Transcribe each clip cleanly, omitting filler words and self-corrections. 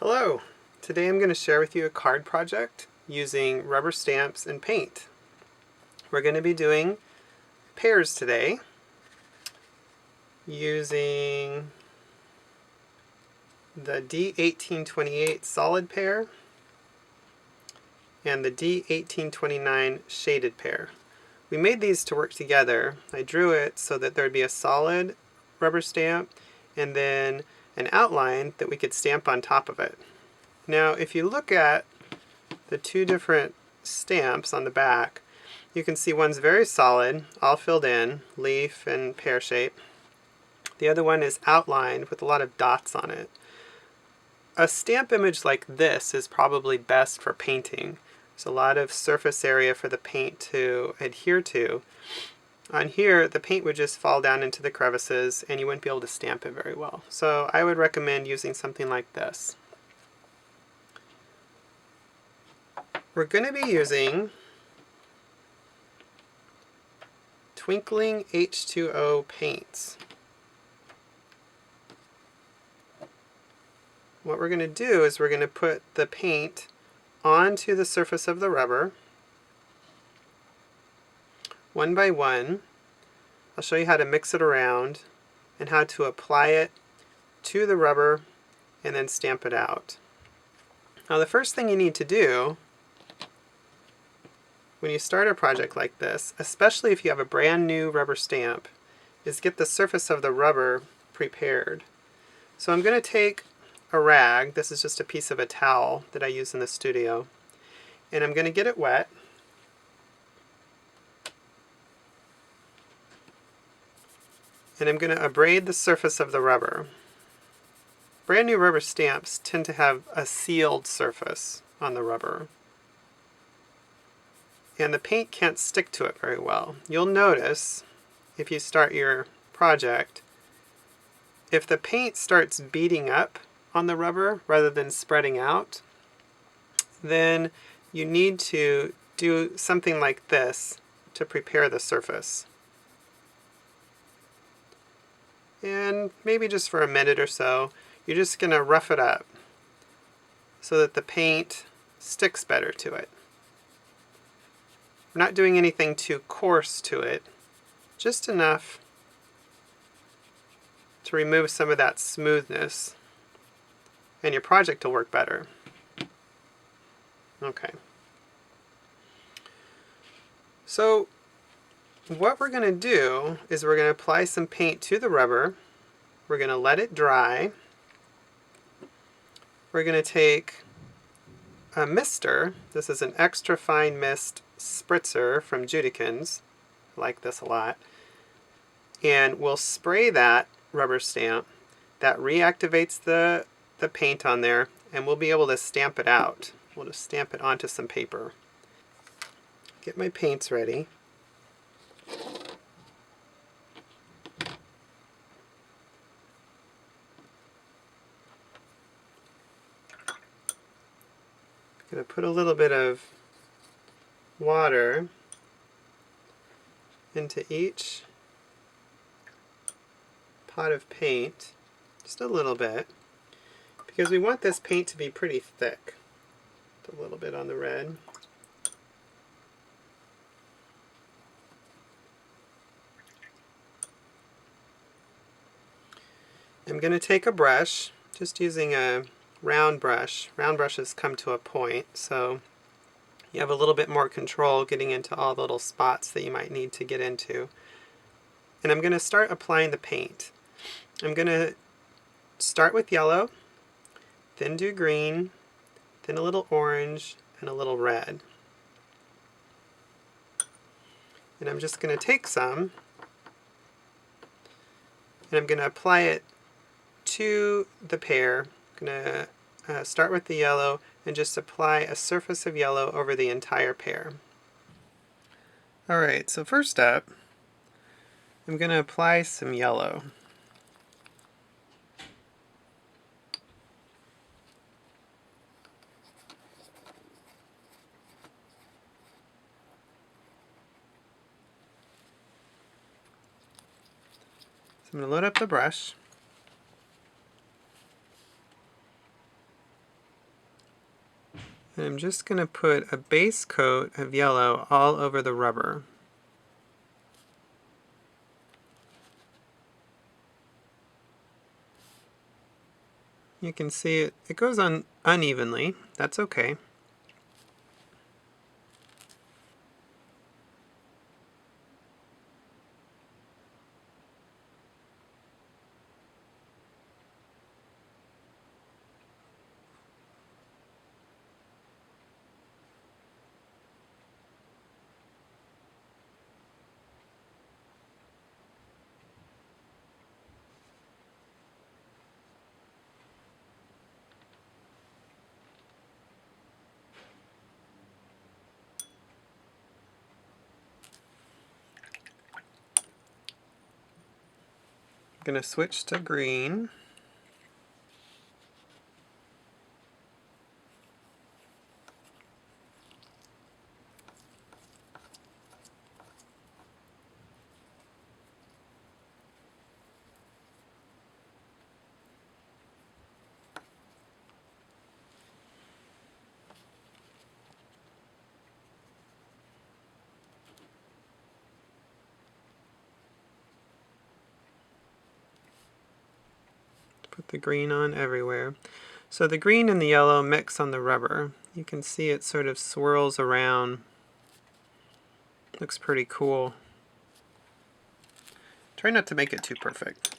Hello! Today I'm going to share with you a card project using rubber stamps and paint. We're going to be doing pears today using the D1828 solid pear and the D1829 shaded pear. We made these to work together. I drew it so that there would be a solid rubber stamp and then an outline that we could stamp on top of it. Now if you look at the two different stamps on the back, you can see one's very solid, all filled in, leaf and pear shape. The other one is outlined with a lot of dots on it. A stamp image like this is probably best for painting. There's a lot of surface area for the paint to adhere to. On here, the paint would just fall down into the crevices and you wouldn't be able to stamp it very well. So I would recommend using something like this. We're going to be using Twinkling H2O paints. What we're going to do is we're going to put the paint onto the surface of the rubber, one by one. I'll show you how to mix it around and how to apply it to the rubber and then stamp it out. Now the first thing you need to do when you start a project like this, especially if you have a brand new rubber stamp, is get the surface of the rubber prepared. So I'm going to take a rag, this is just a piece of a towel that I use in the studio, and I'm going to get it wet. And I'm going to abrade the surface of the rubber. Brand new rubber stamps tend to have a sealed surface on the rubber, and the paint can't stick to it very well. You'll notice, if you start your project, if the paint starts beading up on the rubber rather than spreading out, then you need to do something like this to prepare the surface. And maybe just for a minute or so, you're just going to rough it up so that the paint sticks better to it. I'm not doing anything too coarse to it, just enough to remove some of that smoothness, and your project will work better. Okay. So what we're going to do is we're going to apply some paint to the rubber. We're going to let it dry. We're going to take a mister. This is an extra fine mist spritzer from Judikins. I like this a lot. And we'll spray that rubber stamp. That reactivates the paint on there, and we'll be able to stamp it out. We'll just stamp it onto some paper. Get my paints ready. I'm going to put a little bit of water into each pot of paint, just a little bit, because we want this paint to be pretty thick. Put a little bit on the red. I'm going to take a brush, just using a round brush. Round brushes come to a point, so you have a little bit more control getting into all the little spots that you might need to get into. And I'm going to start applying the paint. I'm going to start with yellow, then do green, then a little orange, and a little red. And I'm just going to take some, and I'm going to apply it to the pear. I'm going to start with the yellow and just apply a surface of yellow over the entire pear. Alright, so first up, I'm going to apply some yellow. So I'm going to load up the brush. And I'm just going to put a base coat of yellow all over the rubber. You can see it goes on unevenly. That's okay. I'm going to switch to green. Put the green on everywhere. So the green and the yellow mix on the rubber. You can see it sort of swirls around. Looks pretty cool. Try not to make it too perfect.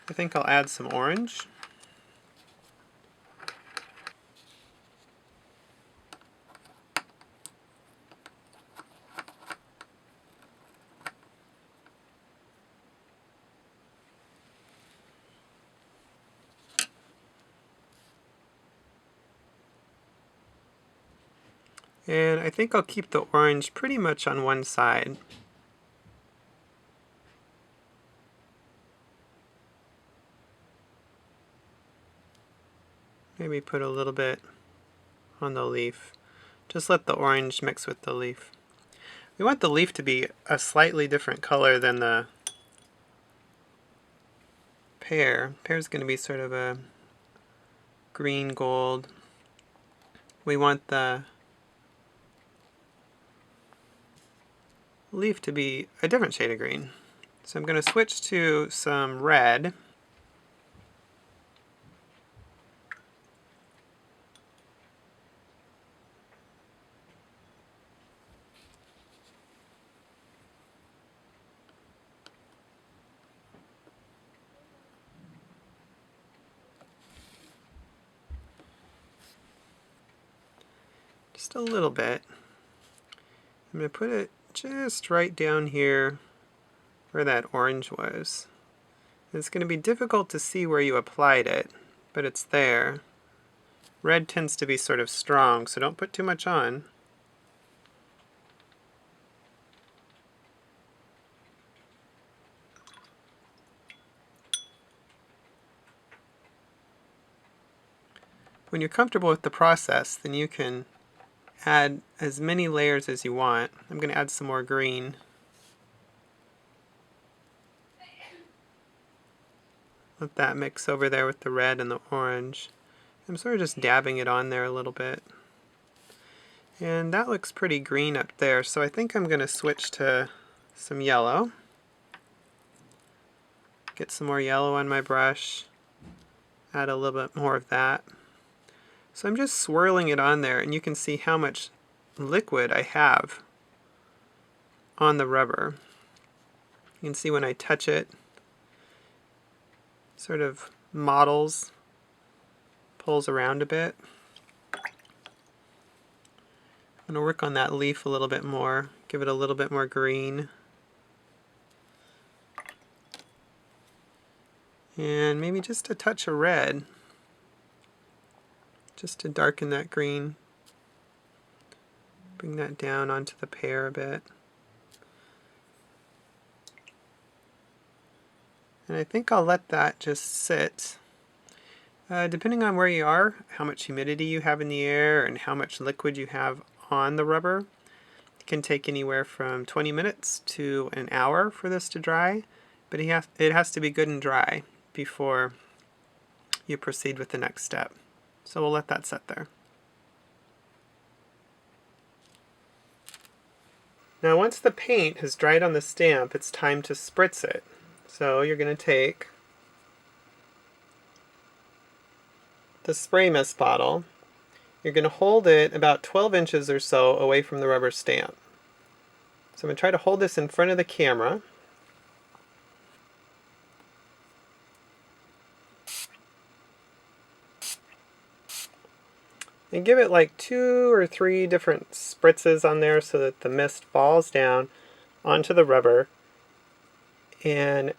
I think I'll add some orange. And I think I'll keep the orange pretty much on one side. Maybe put a little bit on the leaf. Just let the orange mix with the leaf. We want the leaf to be a slightly different color than the pear. Pear's going to be sort of a green gold. We want the leaf to be a different shade of green. So I'm going to switch to some red. Just a little bit. I'm going to put it just right down here where that orange was. It's going to be difficult to see where you applied it, but it's there. Red tends to be sort of strong, so don't put too much on. When you're comfortable with the process, then you can add as many layers as you want. I'm going to add some more green. Let that mix over there with the red and the orange. I'm sort of just dabbing it on there a little bit. And that looks pretty green up there, so I think I'm going to switch to some yellow. Get some more yellow on my brush. Add a little bit more of that. So I'm just swirling it on there, and you can see how much liquid I have on the rubber. You can see when I touch it, sort of models, pulls around a bit. I'm going to work on that leaf a little bit more, give it a little bit more green. And maybe just a touch of red, just to darken that green. Bring that down onto the pear a bit. And I think I'll let that just sit. Depending on where you are, how much humidity you have in the air, and how much liquid you have on the rubber, can take anywhere from 20 minutes to an hour for this to dry, but it has to be good and dry before you proceed with the next step. So we'll let that set there. Now once the paint has dried on the stamp, it's time to spritz it. So you're going to take the spray mist bottle. You're going to hold it about 12 inches or so away from the rubber stamp. So I'm going to try to hold this in front of the camera. And give it like 2 or 3 different spritzes on there so that the mist falls down onto the rubber and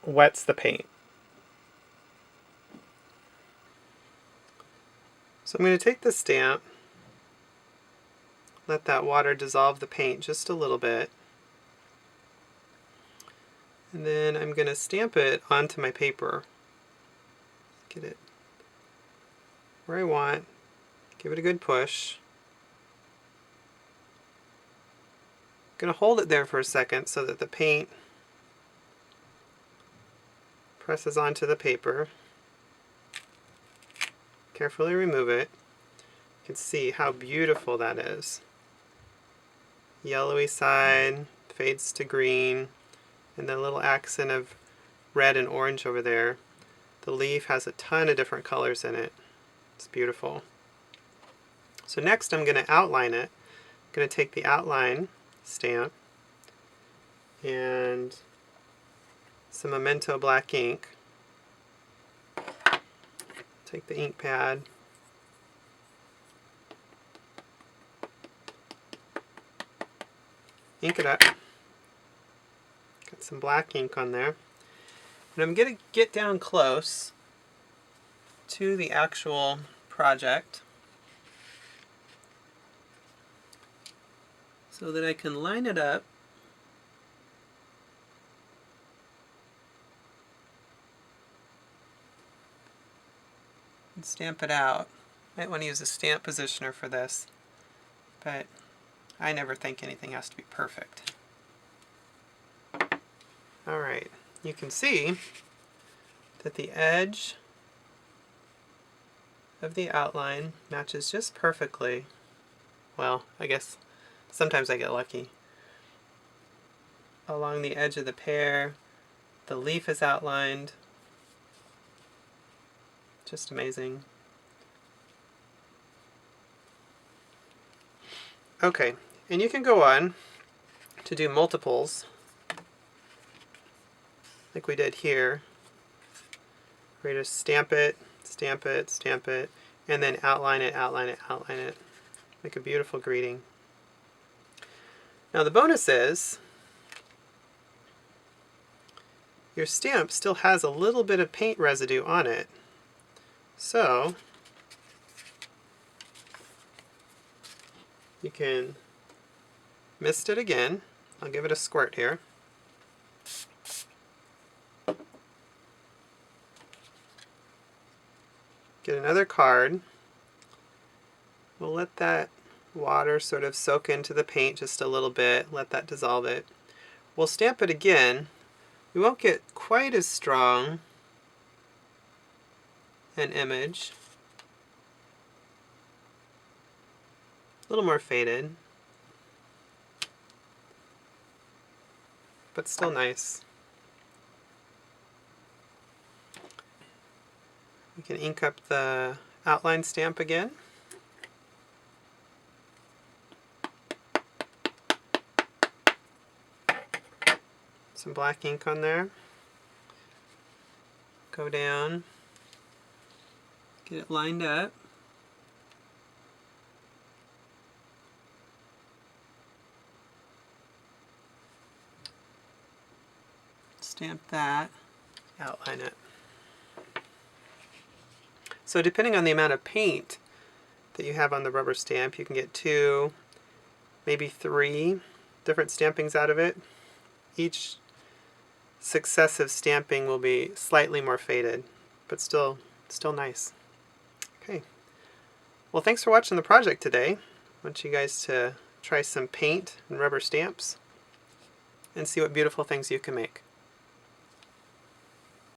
wets the paint. So I'm going to take the stamp, let that water dissolve the paint just a little bit, and then I'm going to stamp it onto my paper. Get it where I want. Give it a good push. I'm going to hold it there for a second so that the paint presses onto the paper. Carefully remove it. You can see how beautiful that is. Yellowy side fades to green, and then a little accent of red and orange over there. The leaf has a ton of different colors in it. It's beautiful. So next I'm going to outline it. I'm going to take the outline stamp and some Memento black ink. Take the ink pad. Ink it up. Got some black ink on there. And I'm going to get down close to the actual project so that I can line it up and stamp it out. Might want to use a stamp positioner for this, but I never think anything has to be perfect. Alright, you can see that the edge of the outline matches just perfectly. Well, I guess sometimes I get lucky. Along the edge of the pear, the leaf is outlined. Just amazing. Okay, and you can go on to do multiples like we did here. We're going to stamp it, stamp it, stamp it, and then outline it, outline it, outline it. Make a beautiful greeting. Now the bonus is your stamp still has a little bit of paint residue on it. So you can mist it again. I'll give it a squirt here. Get another card. We'll let that water sort of soak into the paint just a little bit, let that dissolve it. We'll stamp it again. We won't get quite as strong an image. A little more faded, but still nice. We can ink up the outline stamp again. Some black ink on there. Go down. Get it lined up. Stamp that. Outline it. So depending on the amount of paint that you have on the rubber stamp, you can get 2, maybe 3 different stampings out of it. Each successive stamping will be slightly more faded, but still nice. Okay. Well, thanks for watching the project today. I want you guys to try some paint and rubber stamps, and see what beautiful things you can make.